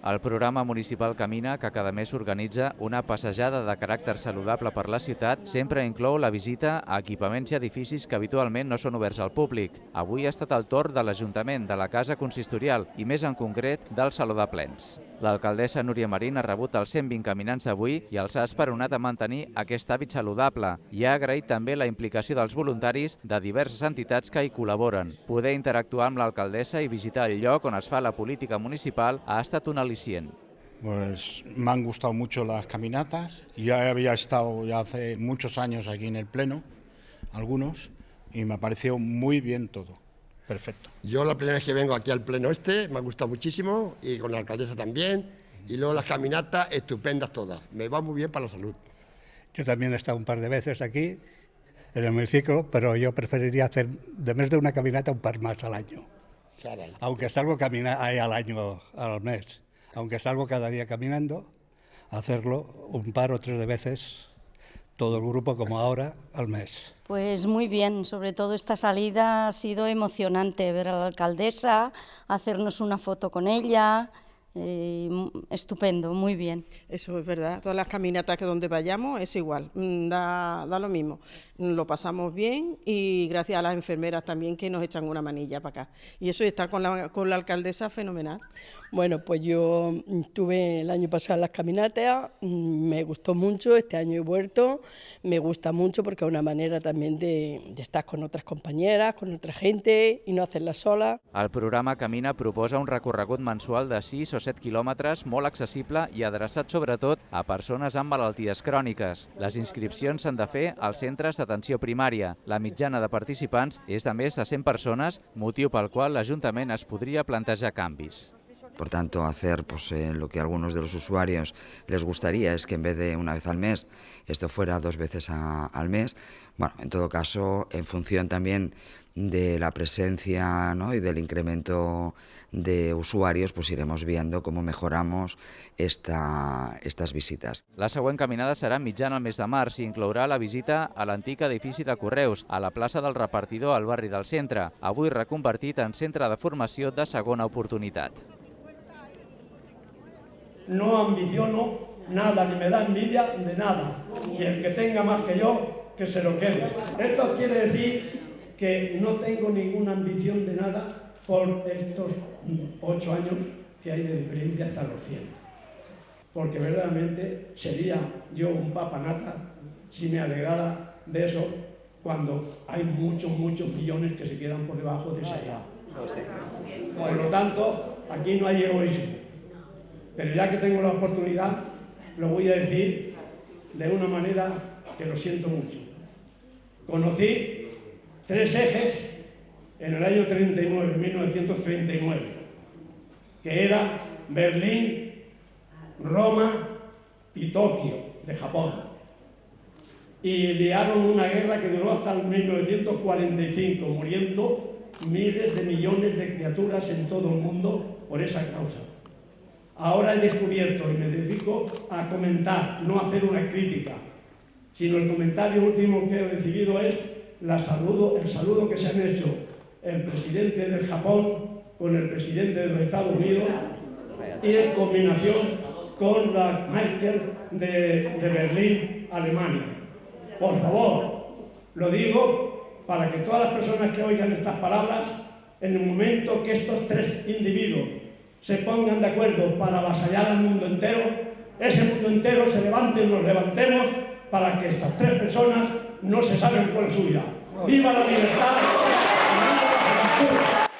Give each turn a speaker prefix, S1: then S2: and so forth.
S1: El programa municipal Camina, que cada mes organitza una passejada de caràcter saludable per la ciutat, sempre inclou la visita a equipaments i edificis que habitualment no són oberts al públic. Avui ha estat el torn de l'Ajuntament, de la Casa Consistorial i, més en concret, del Saló de Plens. L'alcaldessa Núria Marín ha rebut els 120 caminants d'avui i els ha esperonat a mantenir aquest hàbit saludable i ha agraït també la implicació dels voluntaris de diverses entitats que hi col·laboren. Poder interactuar amb l'alcaldessa i visitar el lloc on es fa la política municipal ha estat un al·licient.
S2: Pues me han gustado mucho las caminatas. Ya había estado ya hace muchos años aquí en el Pleno, algunos, y me ha parecido muy bien todo. Perfecto.
S3: Yo la primera vez que vengo aquí al Pleno me ha gustado muchísimo, y con la alcaldesa también, y luego las caminatas estupendas todas. Me va muy bien para la salud.
S4: Yo también he estado un par de veces aquí, en el hemiciclo, pero yo preferiría hacer, de vez de una caminata, un par más al año.
S3: Caray.
S4: Aunque salgo al mes, aunque salgo cada día caminando, hacerlo un par o 3 de veces, todo el grupo como ahora, al mes.
S5: Pues muy bien, sobre todo esta salida ha sido emocionante, ver a la alcaldesa, hacernos una foto con ella, estupendo, muy bien.
S6: Eso es verdad, todas las caminatas que donde vayamos es igual, da lo mismo, lo pasamos bien y gracias a las enfermeras también que nos echan una manilla para acá. Y eso, y estar con la alcaldesa, fenomenal.
S7: Bueno, pues yo tuve el año pasado las caminatas, me gustó mucho, este año he vuelto, me gusta mucho porque es una manera también de estar con otras compañeras, con otra gente i no hacerla sola.
S1: El programa Camina proposa un recorregut mensual de 6 o 7 quilòmetres molt accessible i adreçat sobretot a persones amb malalties cròniques. Les inscripcions s'han de fer als centres d'atenció primària. La mitjana de participants és de més de 100 persones, motiu pel qual l'Ajuntament es podria plantejar canvis.
S8: Por tanto, hacer lo que a algunos de los usuarios les gustaría es que en vez de una vez al mes, esto fuera 2 veces al mes. Bueno, en todo caso, en función también de la presencia, ¿no?, y del incremento de usuarios, pues iremos viendo cómo mejoramos estas visitas.
S1: La següent caminada serà mitjana al mes de març i inclourà la visita a l'antic edifici de Correus, a la plaça del Repartidor al barri del Centre, avui reconvertit en centre de formació de segona oportunitat.
S9: No ambiciono nada, ni me da envidia de nada. Y el que tenga más que yo, que se lo quede. Esto quiere decir que no tengo ninguna ambición de nada por estos 8 años que hay de experiencia hasta los 100. Porque verdaderamente sería yo un papanata si me alegrara de eso cuando hay muchos millones que se quedan por debajo de esa edad. Por lo tanto, aquí no hay egoísmo. Pero ya que tengo la oportunidad, lo voy a decir de una manera que lo siento mucho. Conocí 3 ejes en el año 1939, que era Berlín, Roma y Tokio, de Japón. Y liaron una guerra que duró hasta el 1945, muriendo miles de millones de criaturas en todo el mundo por esa causa. Ahora he descubierto y me dedico a comentar, no a hacer una crítica, sino el comentario último que he recibido es el saludo que se han hecho el presidente del Japón con el presidente de los Estados Unidos y en combinación con la Merkel de Berlín, Alemania. Por favor, lo digo para que todas las personas que oigan estas palabras, en el momento que estos 3 individuos se pongan de acuerdo para avasallar al mundo entero, ese mundo entero se levante y nos levantemos para que estas 3 personas no se salgan con la suya. ¡Viva la libertad! ¡Viva la juventud!